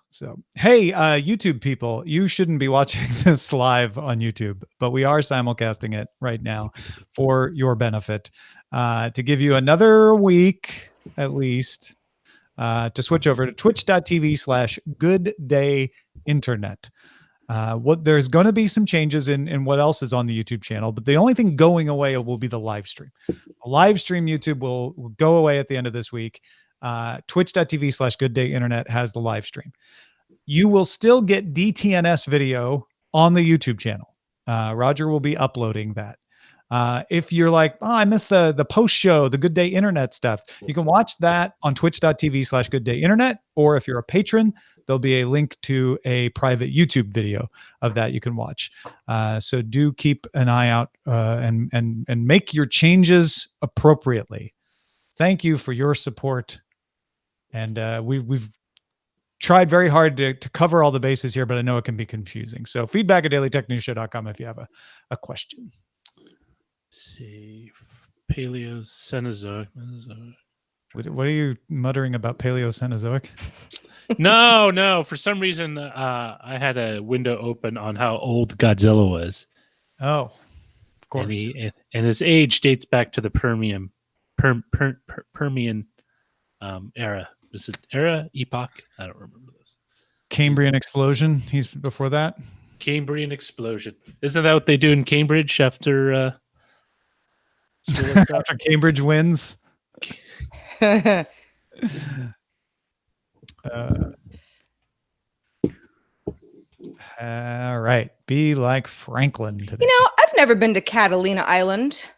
So, hey, YouTube people, you shouldn't be watching this live on YouTube, but we are simulcasting it right now for your benefit, to give you another week at least to switch over to twitch.tv/gooddayinternet. What there's going to be some changes in what else is on the YouTube channel, but the only thing going away will be the live stream. The live stream YouTube will go away at the end of this week. Twitch.tv/gooddayinternet has the live stream. You will still get DTNS video on the YouTube channel. Roger will be uploading that. If you're like, oh, I missed the post show, the Good Day Internet stuff, you can watch that on twitch.tv/gooddayinternet. Or if you're a patron, there'll be a link to a private YouTube video of that you can watch. So do keep an eye out and make your changes appropriately. Thank you for your support. And we've tried very hard to cover all the bases here, but I know it can be confusing. So feedback@dailytechnewsshow.com if you have a question. See, Paleocenozoic. What are you muttering about Paleocenozoic? No. For some reason, I had a window open on how old Godzilla was. Oh, of course. And his age dates back to the Permian era. Was it era? Epoch? I don't remember this. Cambrian explosion. He's before that. Cambrian explosion. Isn't that what they do in Cambridge after after Cambridge wins? All right. Be like Franklin today. You know, I've never been to Catalina Island.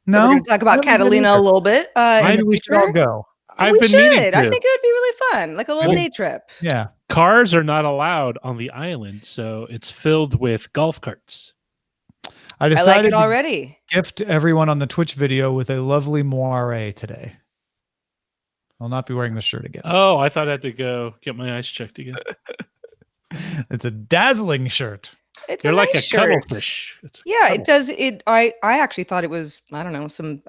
No, we're going to talk about Catalina a little bit. Maybe we should all go. We should. I think it would be really fun, like a little day trip. Yeah. Cars are not allowed on the island, so it's filled with golf carts. I decided like it already. To gift everyone on the Twitch video with a lovely moire today. I'll not be wearing the shirt again. Oh, I thought I had to go get my eyes checked again. It's a dazzling shirt. You're like a cuttlefish. It does. I actually thought it was, I don't know, some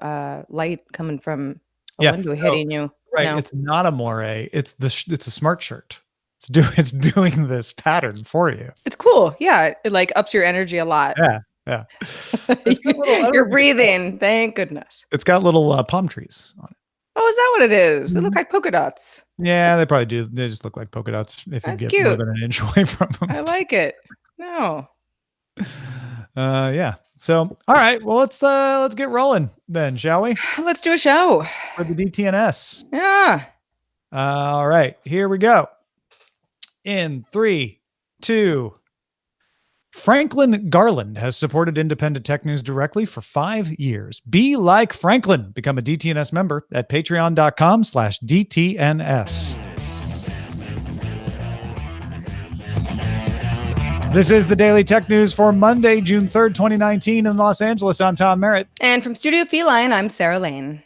light coming from a window hitting you. Right. No. It's not a moire. It's a smart shirt. It's doing this pattern for you. It's cool. Yeah. It like ups your energy a lot. Yeah. You're breathing. Thank goodness. It's got little palm trees on it. Oh, is that what it is? They look like polka dots. Yeah, they probably do. They just look like polka dots if That's you get cute. more than an inch away from them. I like it. No. Yeah. So, all right. Well, let's get rolling then, shall we? Let's do a show for the DTNS. Yeah. All right. Here we go. In 3, 2. Franklin Garland has supported Independent Tech News directly for 5 years. Be like Franklin. Become a DTNS member at patreon.com/DTNS. This is the Daily Tech News for Monday, June 3rd, 2019 in Los Angeles. I'm Tom Merritt. And from Studio Feline, I'm Sarah Lane.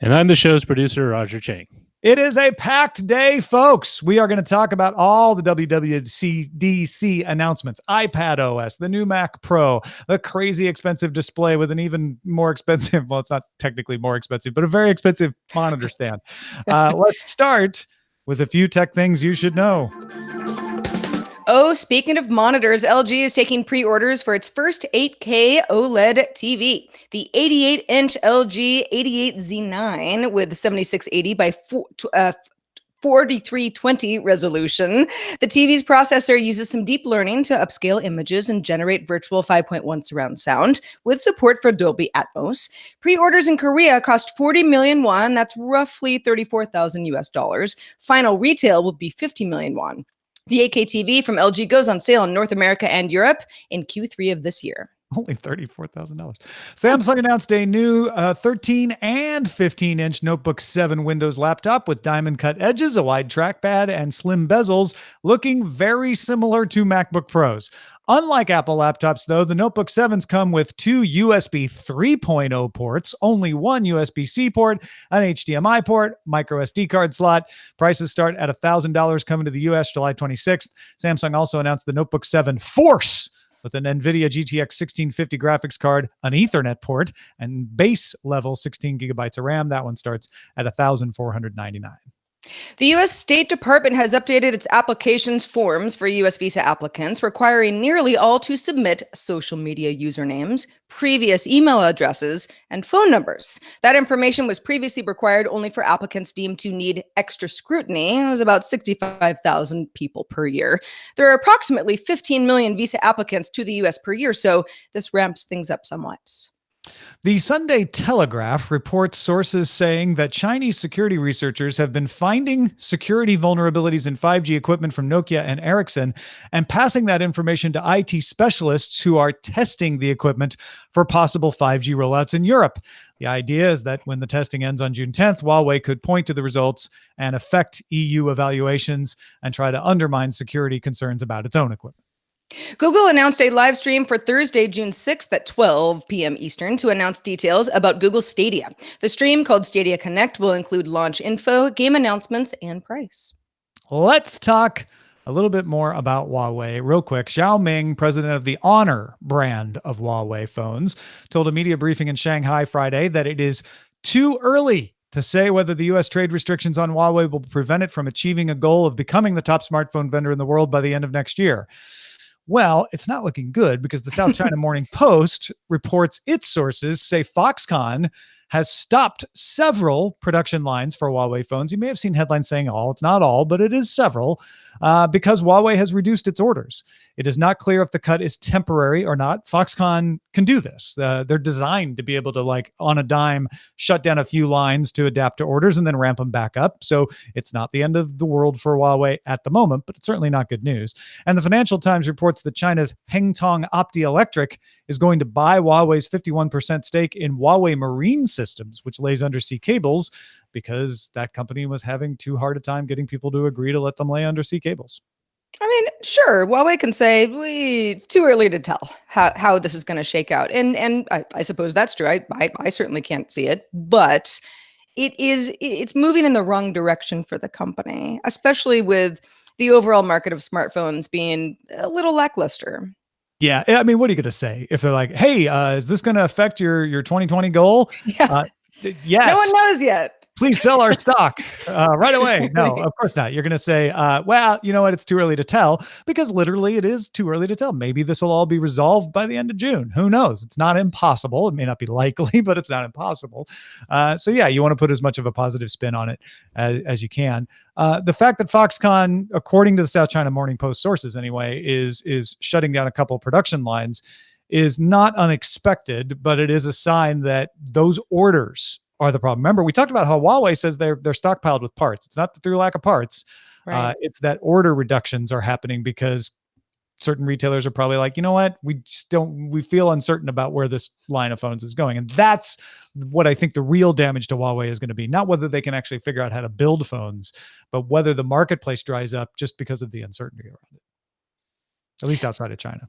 And I'm the show's producer, Roger Chang. It is a packed day, folks. We are going to talk about all the WWDC announcements, iPad OS, the new Mac Pro, the crazy expensive display with an even more expensive, well, it's not technically more expensive, but a very expensive monitor stand. Let's start with a few tech things you should know. Oh, speaking of monitors, LG is taking pre-orders for its first 8K OLED TV. The 88-inch LG 88Z9 with 7680 by 4320 resolution. The TV's processor uses some deep learning to upscale images and generate virtual 5.1 surround sound with support for Dolby Atmos. Pre-orders in Korea cost 40 million won. That's roughly $34,000. Final retail will be 50 million won. The 8K TV from LG goes on sale in North America and Europe in Q3 of this year. Only $34,000. Samsung announced a new 13 and 15-inch Notebook 7 Windows laptop with diamond cut edges, a wide trackpad, and slim bezels, looking very similar to MacBook Pros. Unlike Apple laptops, though, the Notebook 7s come with 2 USB 3.0 ports, only 1 USB-C port, an HDMI port, micro SD card slot. Prices start at $1,000 coming to the US July 26th. Samsung also announced the Notebook 7 Force with an NVIDIA GTX 1650 graphics card, an Ethernet port, and base level 16 gigabytes of RAM. That one starts at $1,499. The U.S. State Department has updated its applications forms for U.S. visa applicants, requiring nearly all to submit social media usernames, previous email addresses, and phone numbers. That information was previously required only for applicants deemed to need extra scrutiny. It was about 65,000 people per year. There are approximately 15 million visa applicants to the U.S. per year, so this ramps things up somewhat. The Sunday Telegraph reports sources saying that Chinese security researchers have been finding security vulnerabilities in 5G equipment from Nokia and Ericsson and passing that information to IT specialists who are testing the equipment for possible 5G rollouts in Europe. The idea is that when the testing ends on June 10th, Huawei could point to the results and affect EU evaluations and try to undermine security concerns about its own equipment. Google announced a live stream for Thursday, June 6th at 12 p.m. Eastern to announce details about Google Stadia. The stream, called Stadia Connect, will include launch info, game announcements, and price. Let's talk a little bit more about Huawei real quick. Xiao Ming, president of the Honor brand of Huawei phones, told a media briefing in Shanghai Friday that it is too early to say whether the U.S. trade restrictions on Huawei will prevent it from achieving a goal of becoming the top smartphone vendor in the world by the end of next year. Well, it's not looking good because the South China Morning Post reports its sources say Foxconn has stopped several production lines for Huawei phones. You may have seen headlines saying all. It's not all, but it is several because Huawei has reduced its orders. It is not clear if the cut is temporary or not. Foxconn can do this. They're designed to be able to, like, on a dime, shut down a few lines to adapt to orders and then ramp them back up. So it's not the end of the world for Huawei at the moment, but it's certainly not good news. And the Financial Times reports that China's Hengtong Optoelectric is going to buy Huawei's 51% stake in Huawei Marine Systems, which lays undersea cables, because that company was having too hard a time getting people to agree to let them lay undersea cables. I mean, sure, Huawei can say it's too early to tell how this is going to shake out, and I suppose that's true. I certainly can't see it, but it's moving in the wrong direction for the company, especially with the overall market of smartphones being a little lackluster. Yeah, I mean, what are you going to say if they're like, "Hey, is this going to affect your 2020 goal?" Yeah, Yes. no one knows yet. Please sell our stock right away. No, of course not. You're going to say, well, you know what? It's too early to tell, because literally it is too early to tell. Maybe this will all be resolved by the end of June. Who knows? It's not impossible. It may not be likely, but it's not impossible. So yeah, you want to put as much of a positive spin on it as you can. The fact that Foxconn, according to the South China Morning Post sources anyway, is shutting down a couple of production lines is not unexpected, but it is a sign that those orders are the problem. Remember, we talked about how Huawei says they're stockpiled with parts. It's not through lack of parts. Right. It's that order reductions are happening because certain retailers are probably like, you know what, we feel uncertain about where this line of phones is going. And that's what I think the real damage to Huawei is going to be. Not whether they can actually figure out how to build phones, but whether the marketplace dries up just because of the uncertainty around it, at least outside of China.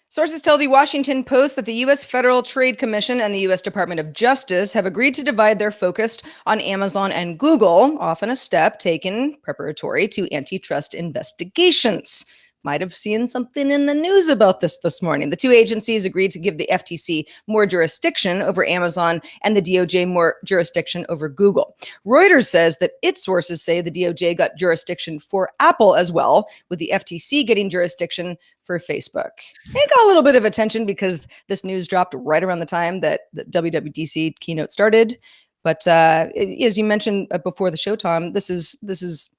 Sources tell the Washington Post that the U.S. Federal Trade Commission and the U.S. Department of Justice have agreed to divide their focus on Amazon and Google, often a step taken preparatory to antitrust investigations. Might have seen something in the news about this morning. The two agencies agreed to give the FTC more jurisdiction over Amazon and the DOJ more jurisdiction over Google. Reuters says that its sources say the DOJ got jurisdiction for Apple as well, with the FTC getting jurisdiction for Facebook. It got a little bit of attention because this news dropped right around the time that the WWDC keynote started. But as you mentioned before the show, Tom, this is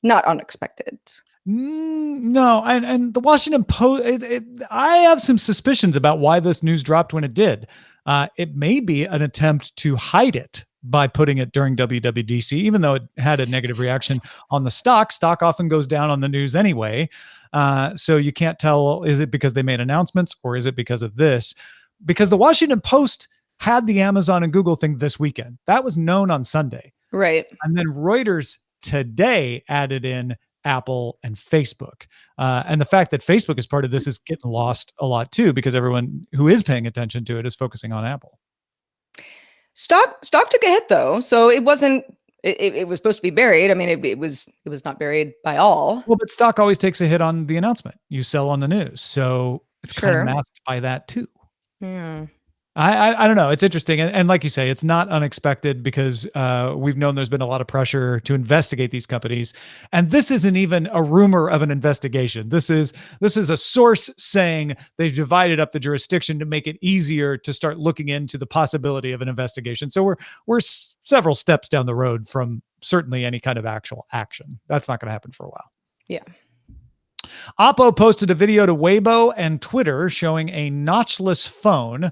not unexpected. No, and the Washington Post, I have some suspicions about why this news dropped when it did. It may be an attempt to hide it by putting it during WWDC, even though it had a negative reaction on the stock. Stock often goes down on the news anyway. So you can't tell, is it because they made announcements or is it because of this? Because the Washington Post had the Amazon and Google thing this weekend. That was known on Sunday. Right. And then Reuters today added in Apple and Facebook. And the fact that Facebook is part of this is getting lost a lot too, because everyone who is paying attention to it is focusing on Apple. Stock took a hit though, so it wasn't. It was supposed to be buried. I mean, it was not buried by all. Well, but stock always takes a hit on the announcement. You sell on the news, so it's kind of masked by that too. Yeah. I don't know. It's interesting. And like you say, it's not unexpected because we've known there's been a lot of pressure to investigate these companies. And this isn't even a rumor of an investigation. This is a source saying they've divided up the jurisdiction to make it easier to start looking into the possibility of an investigation. So we're several steps down the road from certainly any kind of actual action. That's not going to happen for a while. Yeah. Oppo posted a video to Weibo and Twitter showing a notchless phone,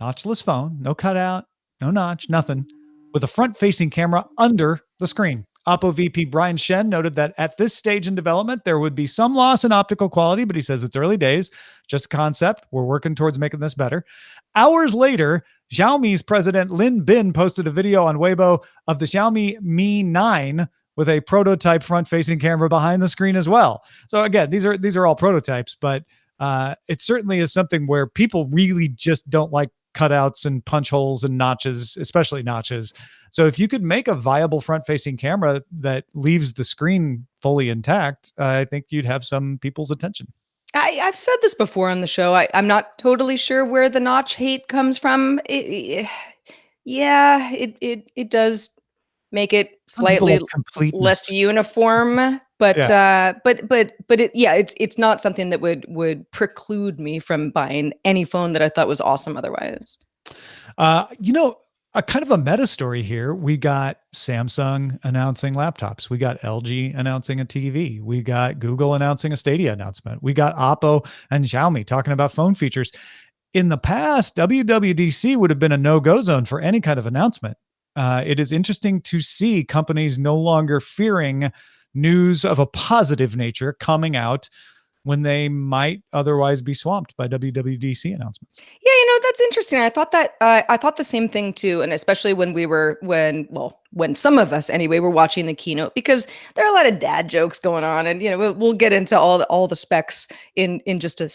no cutout, no notch, nothing, with a front-facing camera under the screen. Oppo VP Brian Shen noted that at this stage in development, there would be some loss in optical quality, but he says it's early days, just a concept. We're working towards making this better. Hours later, Xiaomi's president Lin Bin posted a video on Weibo of the Xiaomi Mi 9 with a prototype front-facing camera behind the screen as well. So again, these are all prototypes, but it certainly is something where people really just don't like cutouts and punch holes and notches, especially notches. So if you could make a viable front-facing camera that leaves the screen fully intact, I think you'd have some people's attention. I've said this before on the show. I'm not totally sure where the notch hate comes from. It does make it slightly less uniform, but it's not something that would preclude me from buying any phone that I thought was awesome otherwise. A kind of a meta story here. We got Samsung announcing laptops. We got LG announcing a TV. We got Google announcing a Stadia announcement. We got Oppo and Xiaomi talking about phone features. In the past, WWDC would have been a no-go zone for any kind of announcement. It is interesting to see companies no longer fearing news of a positive nature coming out when they might otherwise be swamped by WWDC announcements. Yeah, that's interesting. I thought the same thing too, and especially when some of us anyway were watching the keynote, because there are a lot of dad jokes going on, and we'll get into all the specs in just a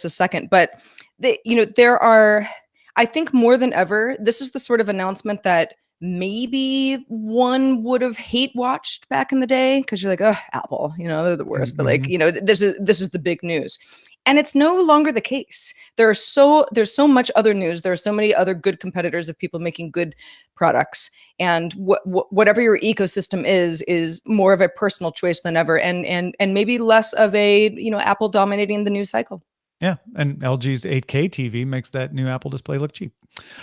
second. But there are, I think more than ever, this is the sort of announcement that maybe one would have hate watched back in the day, because you're like, oh, Apple, they're the worst. But this is the big news. And it's no longer the case. There's so much other news. There are so many other good competitors of people making good products. And whatever your ecosystem is more of a personal choice than ever, and maybe less of a Apple dominating the news cycle. Yeah, and LG's 8K TV makes that new Apple display look cheap.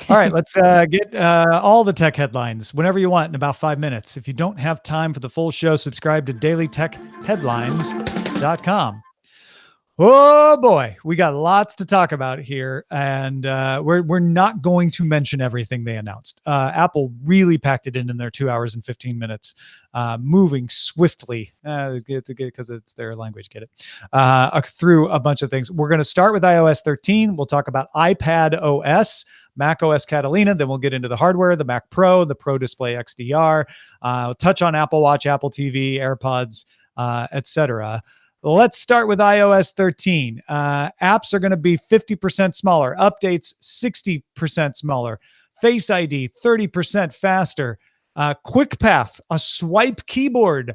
All right, let's get all the tech headlines whenever you want in about 5 minutes. If you don't have time for the full show, subscribe to dailytechheadlines.com. Oh boy, we got lots to talk about here, and we're not going to mention everything they announced. Apple really packed it in their 2 hours and 15 minutes, moving swiftly, because it's their language, get it, through a bunch of things. We're going to start with iOS 13. We'll talk about iPad OS, Mac OS Catalina, then we'll get into the hardware, the Mac Pro, the Pro Display XDR, touch on Apple Watch, Apple TV, AirPods, etc. Let's start with iOS 13. Apps are going to be 50% smaller. Updates, 60% smaller. Face ID, 30% faster. Quick Path, a swipe keyboard,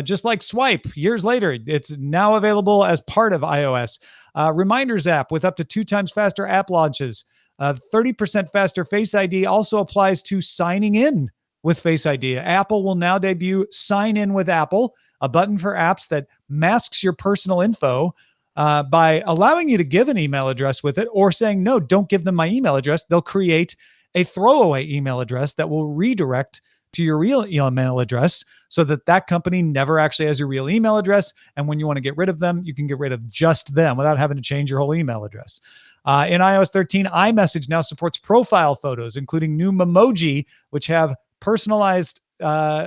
just like Swipe. Years later, it's now available as part of iOS. Reminders app with up to 2 times faster app launches. 30% faster Face ID also applies to signing in with Face ID. Apple will now debut Sign In with Apple, a button for apps that masks your personal info by allowing you to give an email address with it, or saying, no, don't give them my email address. They'll create a throwaway email address that will redirect to your real email address, so that company never actually has your real email address. And when you want to get rid of them, you can get rid of just them without having to change your whole email address. In iOS 13, iMessage now supports profile photos, including new Memoji, which have personalized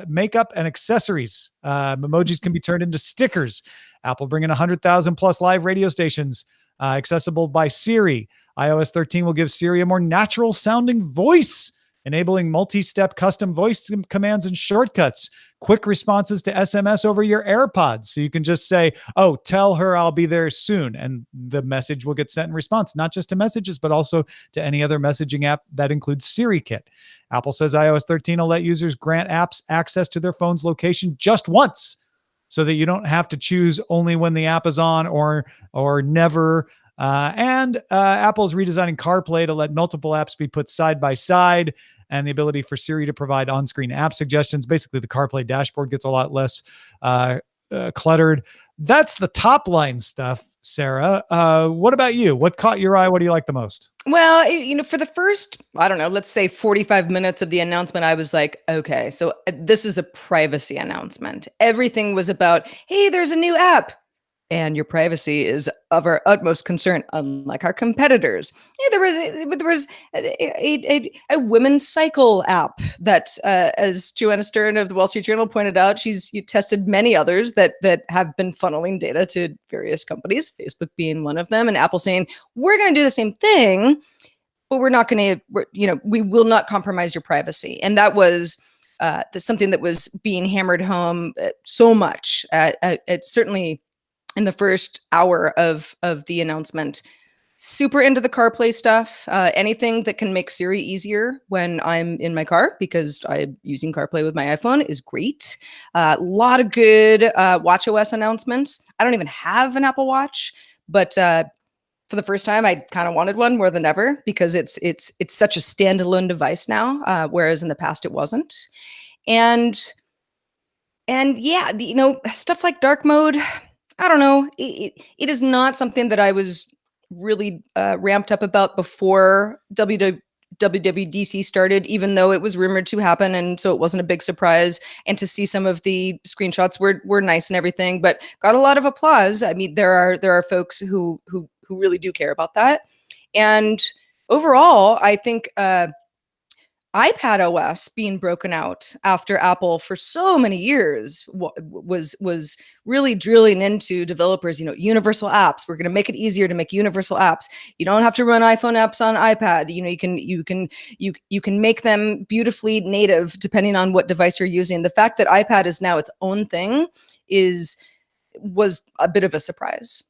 makeup and accessories. Memojis can be turned into stickers. Apple bringing 100,000 plus live radio stations accessible by Siri. iOS 13 will give Siri a more natural sounding voice, enabling multi-step custom voice commands and shortcuts. Quick responses to SMS over your AirPods. So you can just say, oh, tell her I'll be there soon, and the message will get sent in response, not just to messages, but also to any other messaging app that includes Siri Kit. Apple says iOS 13 will let users grant apps access to their phone's location just once, so that you don't have to choose only when the app is on or never. And Apple's redesigning CarPlay to let multiple apps be put side by side, and the ability for Siri to provide on-screen app suggestions. Basically, the CarPlay dashboard gets a lot less cluttered. That's the top line stuff, Sarah. What about you? What caught your eye? What do you like the most? Well, for the first, I don't know, let's say 45 minutes of the announcement, I was like, okay, so this is a privacy announcement. Everything was about, hey, there's a new app. And your privacy is of our utmost concern, unlike our competitors. Yeah, there was a women's cycle app that, as Joanna Stern of the Wall Street Journal pointed out, you tested many others that have been funneling data to various companies, Facebook being one of them, and Apple saying, we're going to do the same thing, but we're not going to, we will not compromise your privacy. And that was something that was being hammered home so much, certainly in the first hour of the announcement. Super into the CarPlay stuff. Anything that can make Siri easier when I'm in my car, because I'm using CarPlay with my iPhone, is great. A lot of good watchOS announcements. I don't even have an Apple Watch, but for the first time, I kind of wanted one more than ever, because it's such a standalone device now, whereas in the past it wasn't. And yeah, stuff like dark mode, I don't know. It is not something that I was really ramped up about before WWDC started, even though it was rumored to happen, and so it wasn't a big surprise. And to see some of the screenshots were nice and everything, but got a lot of applause. I mean, there are folks who really do care about that. And overall, I think iPad OS being broken out after Apple for so many years was really drilling into developers, universal apps. We're going to make it easier to make universal apps. You don't have to run iPhone apps on iPad. You can make them beautifully native depending on what device you're using. The fact that iPad is now its own thing was a bit of a surprise.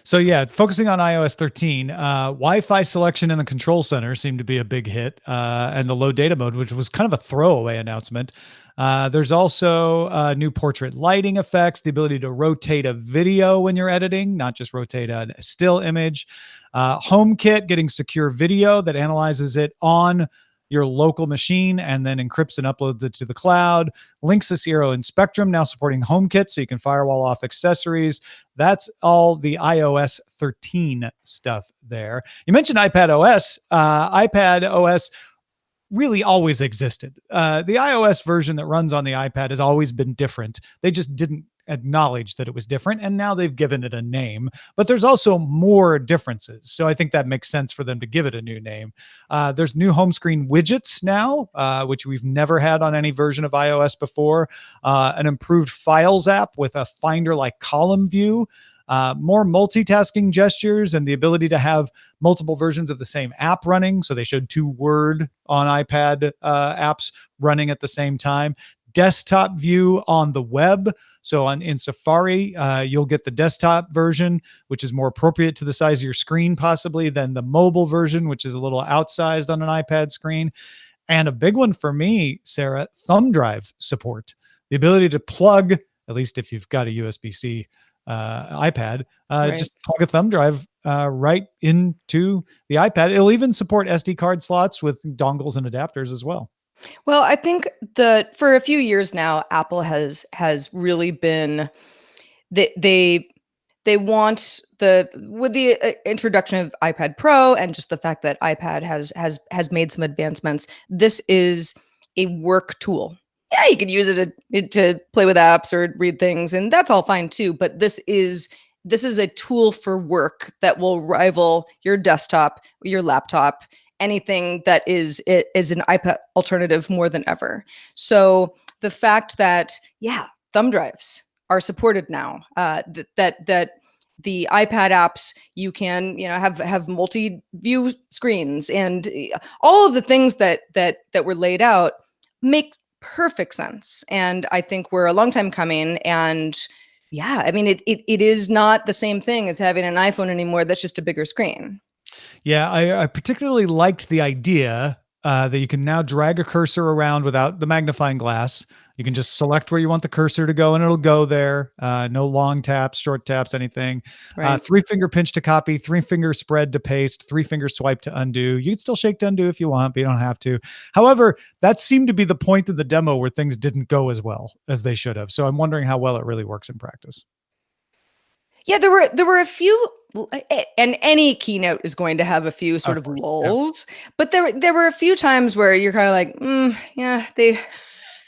So yeah, focusing on iOS 13, Wi-Fi selection in the control center seemed to be a big hit, and the low data mode, which was kind of a throwaway announcement. There's also new portrait lighting effects, the ability to rotate a video when you're editing, not just rotate a still image. HomeKit getting secure video that analyzes it on your local machine and then encrypts and uploads it to the cloud. Linksys Eero and Spectrum now supporting HomeKit, so you can firewall off accessories. That's all the iOS 13 stuff there. You mentioned iPad OS. iPad OS really always existed. The iOS version that runs on the iPad has always been different. They just didn't acknowledge that it was different, and now they've given it a name. But there's also more differences, so I think that makes sense for them to give it a new name. There's new home screen widgets now, which we've never had on any version of iOS before. An improved Files app with a Finder-like column view. More multitasking gestures and the ability to have multiple versions of the same app running. So they showed 2 Word on iPad apps running at the same time. Desktop view on the web. So in Safari, you'll get the desktop version, which is more appropriate to the size of your screen possibly than the mobile version, which is a little outsized on an iPad screen. And a big one for me, Sarah, thumb drive support. The ability to plug, at least if you've got a USB-C iPad, Right. just plug a thumb drive right into the iPad. It'll even support SD card slots with dongles and adapters as well. Well, I think for a few years now, Apple has really been they want with the introduction of iPad Pro and just the fact that iPad has made some advancements. This is a work tool. Yeah, you could use it to play with apps or read things, and that's all fine too. But this is a tool for work that will rival your desktop, your laptop, anything that is an iPad alternative more than ever. So the fact that, thumb drives are supported now, that the iPad apps, you can, have multi-view screens, and all of the things that were laid out make perfect sense. And I think we're a long time coming. And yeah, I mean, it is not the same thing as having an iPhone anymore. That's just a bigger screen. Yeah, I particularly liked the idea that you can now drag a cursor around without the magnifying glass. You can just select where you want the cursor to go and it'll go there. No long taps, short taps, anything. Right. 3-finger pinch to copy, 3-finger spread to paste, 3-finger swipe to undo. You can still shake to undo if you want, but you don't have to. However, that seemed to be the point of the demo where things didn't go as well as they should have. So I'm wondering how well it really works in practice. Yeah, there were a few, and any keynote is going to have a few sort of lulls, but there were a few times where you're kind of like, yeah, they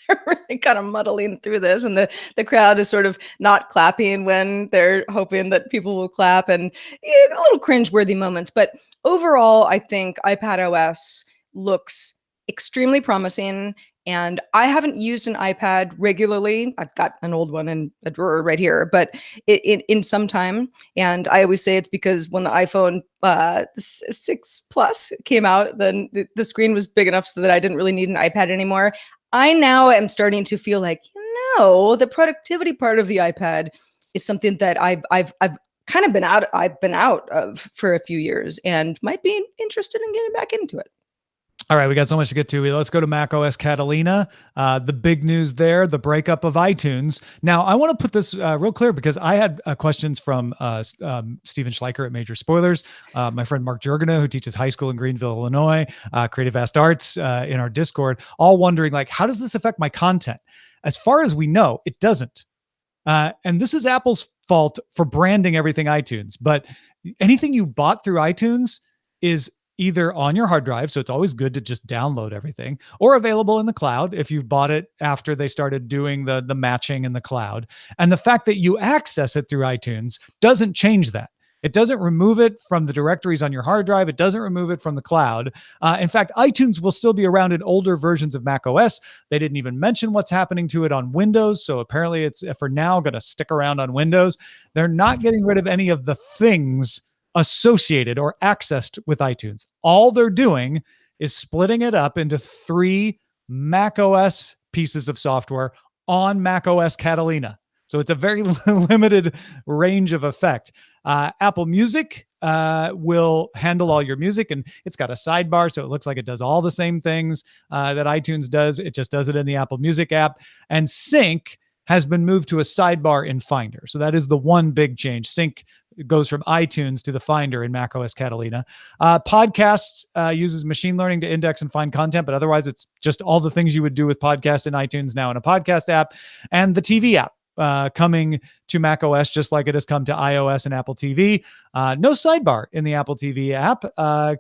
are really kind of muddling through this, and the crowd is sort of not clapping when they're hoping that people will clap, and a little cringeworthy moments. But overall, I think iPadOS looks extremely promising. And I haven't used an iPad regularly. I've got an old one in a drawer right here, but in some time. And I always say it's because when the iPhone 6 Plus came out, then the screen was big enough so that I didn't really need an iPad anymore. I now am starting to feel like, the productivity part of the iPad is something that I've kind of been out of for a few years and might be interested in getting back into it. All right, we got so much to get to. Let's go to macOS Catalina. The big news there, the breakup of iTunes. Now, I want to put this real clear because I had questions from Steven Schleicher at Major Spoilers, my friend Mark Jurgena, who teaches high school in Greenville, Illinois, Creative Vast Arts in our Discord, all wondering, like, how does this affect my content? As far as we know, it doesn't. And this is Apple's fault for branding everything iTunes. But anything you bought through iTunes is either on your hard drive, so it's always good to just download everything, or available in the cloud if you've bought it after they started doing the matching in the cloud. And the fact that you access it through iTunes doesn't change that. It doesn't remove it from the directories on your hard drive. It doesn't remove it from the cloud. In fact, iTunes will still be around in older versions of macOS. They didn't even mention what's happening to it on Windows, so apparently it's, for now, going to stick around on Windows. They're not getting rid of any of the things associated or accessed with iTunes. All they're doing is splitting it up into 3 macOS pieces of software on macOS Catalina. So it's a very limited range of effect. Apple Music will handle all your music, and it's got a sidebar, so it looks like it does all the same things that iTunes does. It just does it in the Apple Music app. And Sync has been moved to a sidebar in Finder. So that is the one big change. Sync goes from iTunes to the Finder in macOS Catalina. Podcasts uses machine learning to index and find content, but otherwise it's just all the things you would do with podcasts in iTunes now in a podcast app. And the TV app coming to macOS, just like it has come to iOS and Apple TV. No sidebar in the Apple TV app.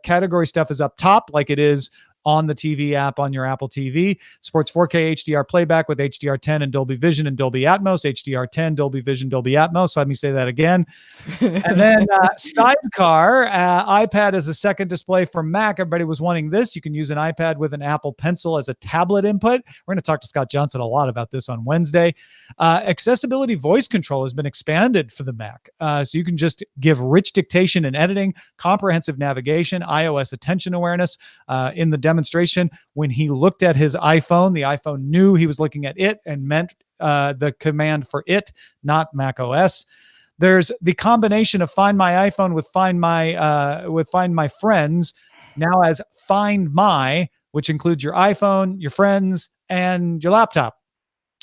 Category stuff is up top like it is on the TV app on your Apple TV. Supports 4K HDR playback with HDR10 and Dolby Vision and Dolby Atmos. HDR10, Dolby Vision, Dolby Atmos. So let me say that again. And then Sidecar, iPad as a second display for Mac. Everybody was wanting this. You can use an iPad with an Apple Pencil as a tablet input. We're going to talk to Scott Johnson a lot about this on Wednesday. Accessibility voice control has been expanded for the Mac. So you can just give rich dictation and editing, comprehensive navigation, iOS attention awareness in the demonstration. When he looked at his iPhone, the iPhone knew he was looking at it and meant the command for it, not Mac OS. There's the combination of Find My iPhone with Find My Friends now as Find My, which includes your iPhone, your friends, and your laptop.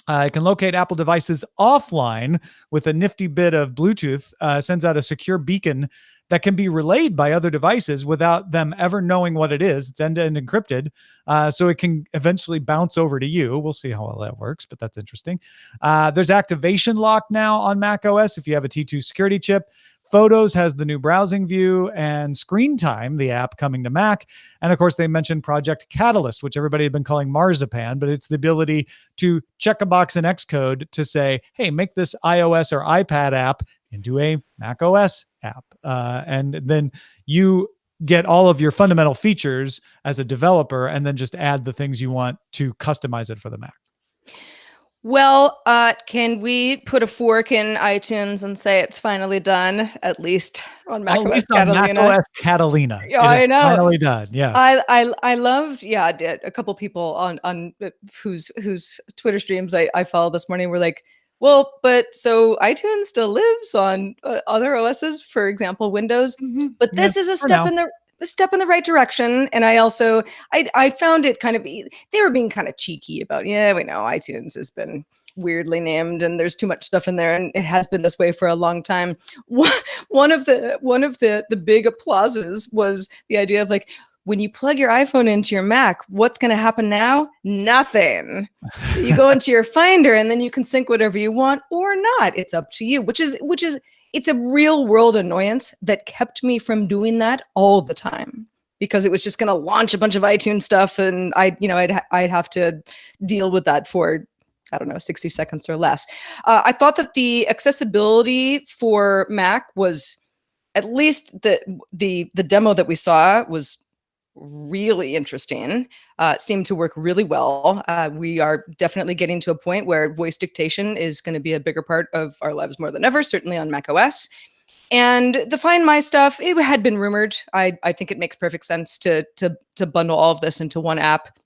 It can locate Apple devices offline with a nifty bit of Bluetooth, sends out a secure beacon that can be relayed by other devices without them ever knowing what it is. It's end-to-end encrypted, so it can eventually bounce over to you. We'll see how well that works, but that's interesting. There's activation lock now on macOS if you have a T2 security chip. Photos has the new browsing view, and Screen Time, the app, coming to Mac. And of course, they mentioned Project Catalyst, which everybody had been calling Marzipan, but it's the ability to check a box in Xcode to say, hey, make this iOS or iPad app into a Mac OS app. And then you get all of your fundamental features as a developer and then just add the things you want to customize it for the Mac. Well, can we put a fork in iTunes and say it's finally done, at least on macOS Catalina? macOS Catalina. Yeah, I know. Finally done. Yeah. I loved, a couple people on whose Twitter streams I follow this morning were like, well, but so iTunes still lives on other OSs, for example, Windows. Mm-hmm. But this is a step in the a step in the right direction. And I found it kind of, they were being kind of cheeky about, yeah, we know iTunes has been weirdly named and there's too much stuff in there, and it has been this way for a long time. One of the big applauses was the idea of like, when you plug your iPhone into your Mac, what's going to happen now? Nothing. You go into your Finder and then you can sync whatever you want or not. It's up to you, which is it's a real world annoyance that kept me from doing that all the time, because it was just going to launch a bunch of iTunes stuff and I'd have to deal with that for, I don't know, 60 seconds or less. I thought that the accessibility for Mac was, at least the demo that we saw, was really interesting. It seemed to work really well. We are definitely getting to a point where voice dictation is going to be a bigger part of our lives more than ever, certainly on Mac OS. And the Find My stuff, it had been rumored. I think it makes perfect sense to bundle all of this into one app,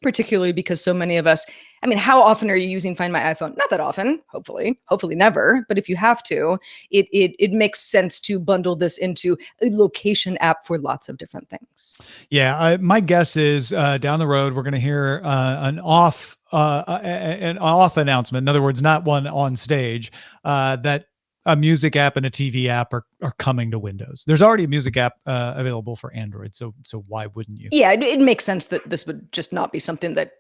particularly because so many of us, I mean, how often are you using Find My iPhone? Not that often, hopefully never. But if you have to, it makes sense to bundle this into a location app for lots of different things. Yeah, my guess is down the road we're going to hear an off announcement. In other words, not one on stage, that a music app and a TV app are coming to Windows. There's already a music app available for Android, so why wouldn't you? Yeah, it makes sense that this would just not be something that,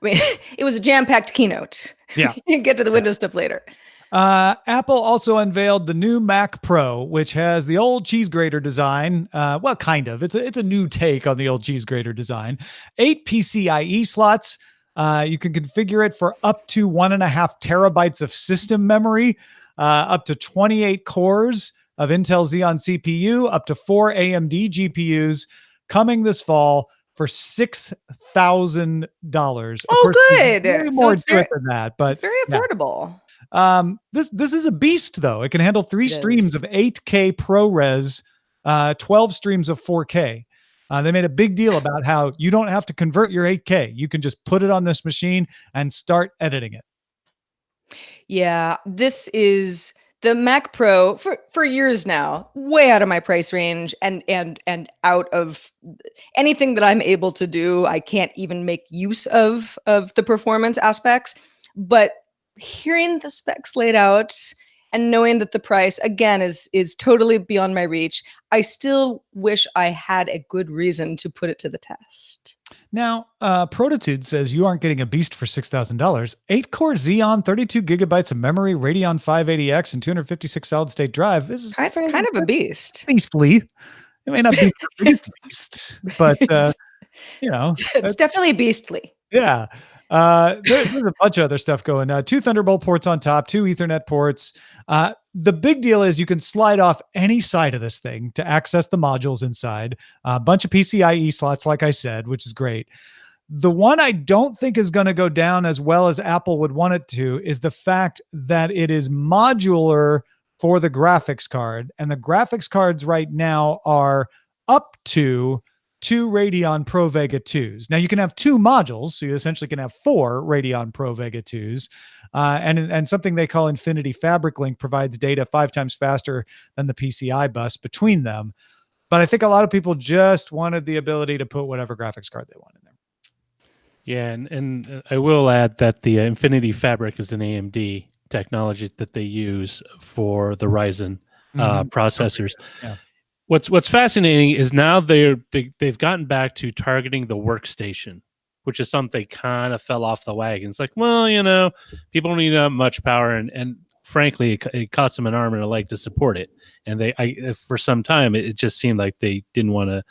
I mean, it was a jam-packed keynote. Yeah. You can get to the Windows stuff later. Apple also unveiled the new Mac Pro, which has the old cheese grater design. Well, kind of. It's a new take on the old cheese grater design. 8 PCIe slots. You can configure it for up to 1.5 terabytes of system memory, up to 28 cores of Intel Xeon CPU, up to 4 AMD GPUs, coming this fall for $6,000. Oh, course, good. More to it than that, but it's very affordable. Yeah. This is a beast, though. It can handle 3 streams of 8K ProRes, 12 streams of 4K. They made a big deal about how you don't have to convert your 8K. You can just put it on this machine and start editing it. Yeah, this is the Mac Pro for years now, way out of my price range and out of anything that I'm able to do. I can't even make use of the performance aspects, but hearing the specs laid out and knowing that the price again is totally beyond my reach, I still wish I had a good reason to put it to the test. Now, Protitude says you aren't getting a beast for $6,000. 8-core Xeon, 32 gigabytes of memory, Radeon 580X, and 256 solid-state drive. This is kind of a beast. Beastly. It may not be the beast, but it's definitely beastly. Yeah. There's a bunch of other stuff going. 2 Thunderbolt ports on top, 2 Ethernet ports. The big deal is you can slide off any side of this thing to access the modules inside. A bunch of PCIe slots, like I said, which is great. The one I don't think is going to go down as well as Apple would want it to is the fact that it is modular for the graphics card. And the graphics cards right now are up to 2 Radeon Pro Vega 2s. Now you can have 2 modules, so you essentially can have 4 Radeon Pro Vega 2s. And something they call Infinity Fabric Link provides data 5 times faster than the PCI bus between them. But I think a lot of people just wanted the ability to put whatever graphics card they want in there. Yeah, and I will add that the Infinity Fabric is an AMD technology that they use for the Ryzen processors. Yeah. What's fascinating is now they've gotten back to targeting the workstation, which is something kind of fell off the wagon. It's like, well, people don't need much power, and frankly, it costs them an arm and a leg to support it. And for some time, it just seemed like they didn't want to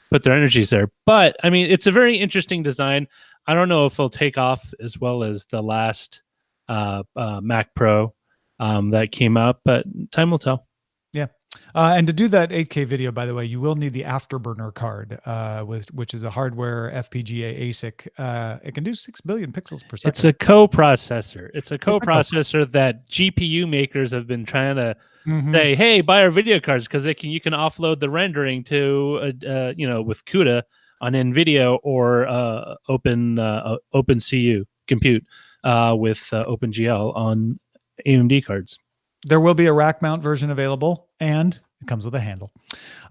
put their energies there. But I mean, it's a very interesting design. I don't know if it'll take off as well as the last Mac Pro that came out, but time will tell. Yeah. And to do that 8K video, by the way, you will need the Afterburner card, which is a hardware FPGA ASIC. It can do 6 billion pixels per second. It's a coprocessor. It's a coprocessor that GPU makers have been trying to say, hey, buy our video cards because you can offload the rendering to, with CUDA on NVIDIA or OpenCU compute with OpenGL on AMD cards. There will be a rack mount version available. And It comes with a handle.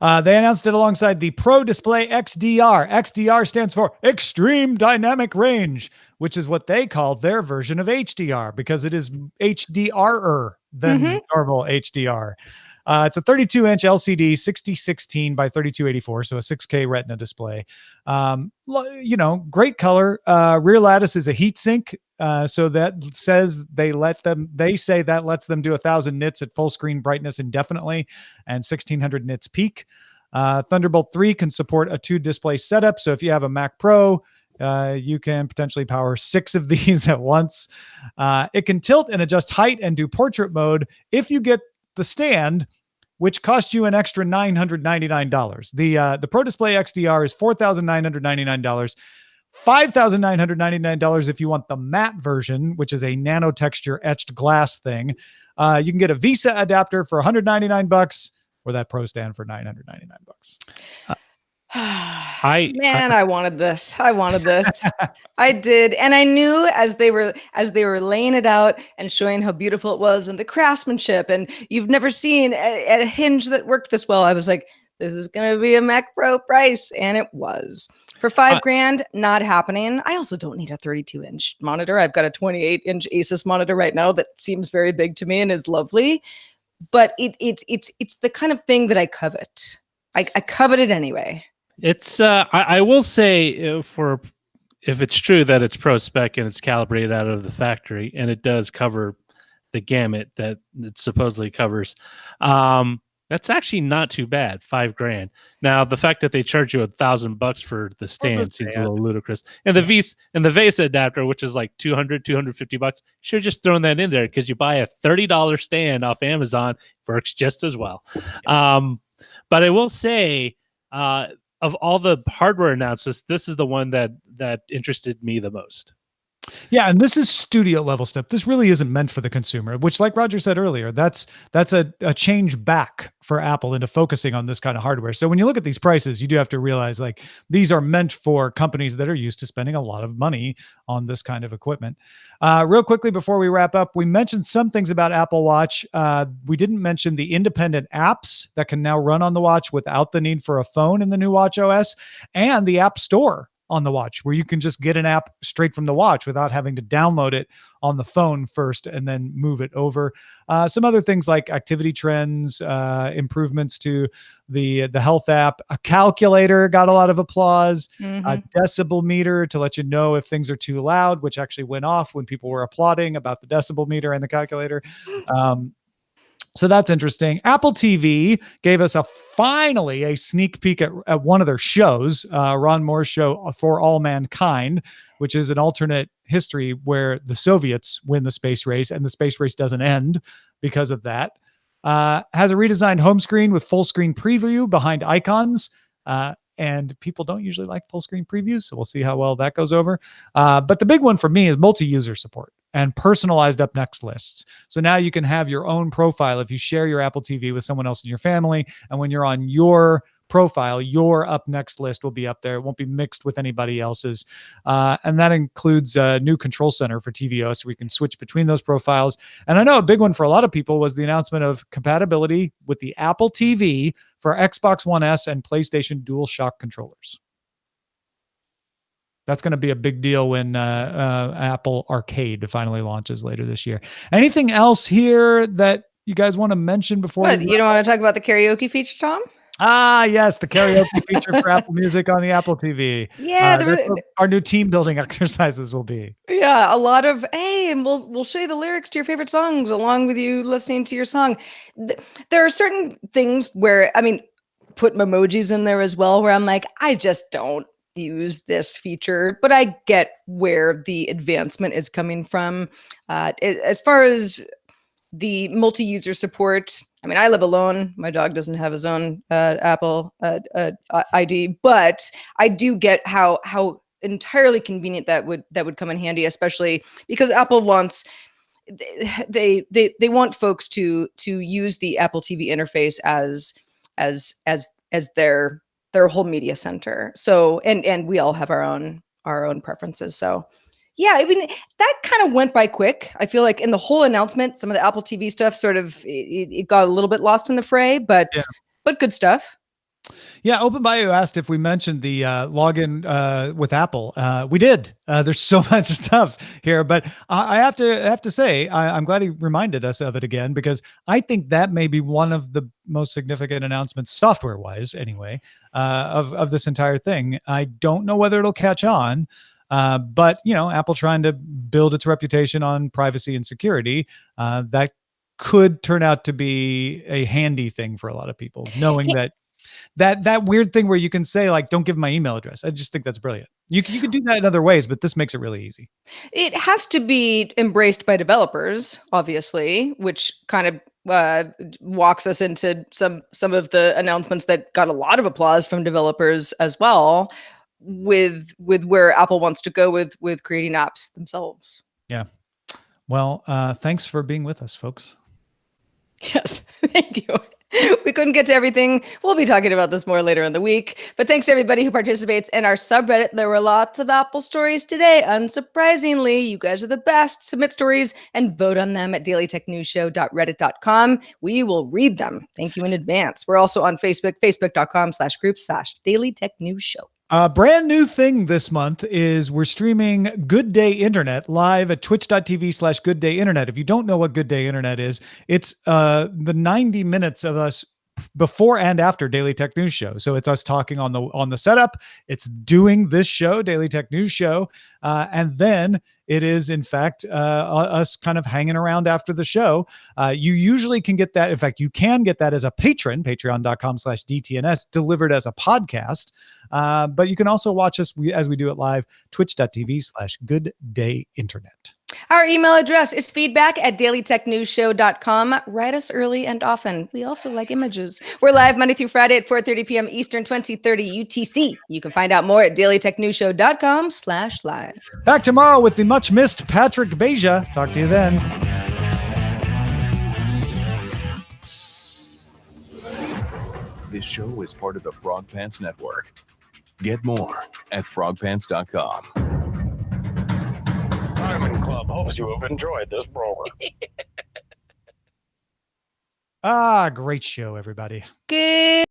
They announced it alongside the Pro Display XDR. XDR stands for Extreme Dynamic Range, which is what they call their version of HDR because it is HDR-er than normal HDR. It's a 32-inch LCD, 6016 by 3284, so a 6K Retina display. Great color. Rear lattice is a heat sink, so that says they say that lets them do 1,000 nits at full screen brightness indefinitely, and 1,600 nits peak. Thunderbolt 3 can support a 2-display setup, so if you have a Mac Pro, you can potentially power 6 of these at once. It can tilt and adjust height and do portrait mode if you get the stand, which costs you an extra $999. The Pro Display XDR is $4,999, $5,999 if you want the matte version, which is a nano texture etched glass thing. You can get a Visa adapter for $199 or that Pro stand for $999. I wanted this. I did. And I knew as they were laying it out and showing how beautiful it was and the craftsmanship, and you've never seen a hinge that worked this well. I was like, this is going to be a Mac Pro price. And it was. For $5,000, not happening. I also don't need a 32-inch monitor. I've got a 28-inch Asus monitor right now that seems very big to me and is lovely. But it's the kind of thing that I covet. I covet it anyway. It's I will say if it's true that it's pro spec and it's calibrated out of the factory and it does cover the gamut that it supposedly covers, that's actually not too bad. $5,000. Now the fact that they charge you $1,000 for the stand seems a little ludicrous. And the Vesa adapter, which is like $250, should have just thrown that in there because you buy a $30 stand off Amazon, works just as well. But I will say, of all the hardware announcements, this is the one that interested me the most. Yeah, and this is studio level stuff. This really isn't meant for the consumer, which, like Roger said earlier, that's a change back for Apple into focusing on this kind of hardware. So when you look at these prices, you do have to realize like these are meant for companies that are used to spending a lot of money on this kind of equipment. Real quickly before we wrap up, we mentioned some things about Apple Watch. We didn't mention the independent apps that can now run on the watch without the need for a phone in the new Watch OS, and the App Store on the watch, where you can just get an app straight from the watch without having to download it on the phone first and then move it over. Some other things like activity trends, improvements to the health app, a calculator got a lot of applause, a decibel meter to let you know if things are too loud, which actually went off when people were applauding about the decibel meter and the calculator. So that's interesting. Apple TV gave us finally a sneak peek at one of their shows, Ron Moore's show For All Mankind, which is an alternate history where the Soviets win the space race and the space race doesn't end because of that. Has a redesigned home screen with full screen preview behind icons. And people don't usually like full screen previews, so we'll see how well that goes over. But the big one for me is multi-user support and personalized up next lists. So now you can have your own profile if you share your Apple TV with someone else in your family. And when you're on your profile, your up next list will be up there. It won't be mixed with anybody else's. And that includes a new control center for TVO, so we can switch between those profiles. And I know a big one for a lot of people was the announcement of compatibility with the Apple TV for Xbox One S and PlayStation DualShock controllers. That's going to be a big deal when Apple Arcade finally launches later this year. Anything else here that you guys want to mention before? What, you don't want to talk about the karaoke feature, Tom? Ah, yes, the karaoke feature for Apple Music on the Apple TV. Yeah, that's what our new team building exercises will be. Yeah, a lot of and we'll show you the lyrics to your favorite songs along with you listening to your song. There are certain things where put emojis in there as well, where I'm like, I just don't use this feature, but I get where the advancement is coming from. As far as the multi-user support, I live alone. My dog doesn't have his own Apple ID, but I do get how entirely convenient that would come in handy, especially because Apple wants they want folks to use the Apple TV interface as their whole media center. So, and we all have our own preferences. So yeah, that kind of went by quick. I feel like in the whole announcement, some of the Apple TV stuff sort of, it got a little bit lost in the fray, but but good stuff. Yeah, OpenBio asked if we mentioned the login with Apple. We did. There's so much stuff here, but I have to say I'm glad he reminded us of it again, because I think that may be one of the most significant announcements, software-wise, anyway, of this entire thing. I don't know whether it'll catch on, but Apple trying to build its reputation on privacy and security, that could turn out to be a handy thing for a lot of people, knowing that weird thing where you can say, like, don't give my email address. I just think that's brilliant. You could do that in other ways, but this makes it really easy. It has to be embraced by developers, obviously, which kind of walks us into some of the announcements that got a lot of applause from developers as well, with where Apple wants to go with creating apps themselves. Yeah. Well, thanks for being with us, folks. Yes, thank you. We couldn't get to everything. We'll be talking about this more later in the week. But thanks to everybody who participates in our subreddit. There were lots of Apple stories today. Unsurprisingly, you guys are the best. Submit stories and vote on them at dailytechnewsshow.reddit.com. We will read them. Thank you in advance. We're also on Facebook, facebook.com/groups/dailytechnewsshow. Brand new thing this month is we're streaming Good Day Internet live at twitch.tv/Good Day Internet. If you don't know what Good Day Internet is, it's the 90 minutes of us before and after Daily Tech News Show. So it's us talking on the setup. It's doing this show, Daily Tech News Show. And then it is, in fact, us kind of hanging around after the show. You usually can get that. In fact, you can get that as a patron, patreon.com/DTNS, delivered as a podcast. But you can also watch us as we do it live, twitch.tv/Good Day Internet. Our email address is feedback@dailytechnewsshow.com. Write us early and often. We also like images. We're live Monday through Friday at 4:30 p.m. Eastern, 2030 UTC. You can find out more at dailytechnewsshow.com/live. Back tomorrow with the much missed Patrick Beja. Talk to you then. This show is part of the Frog Pants Network. Get more at frogpants.com. Diamond Club hopes you have enjoyed this program. Great show, everybody. Good.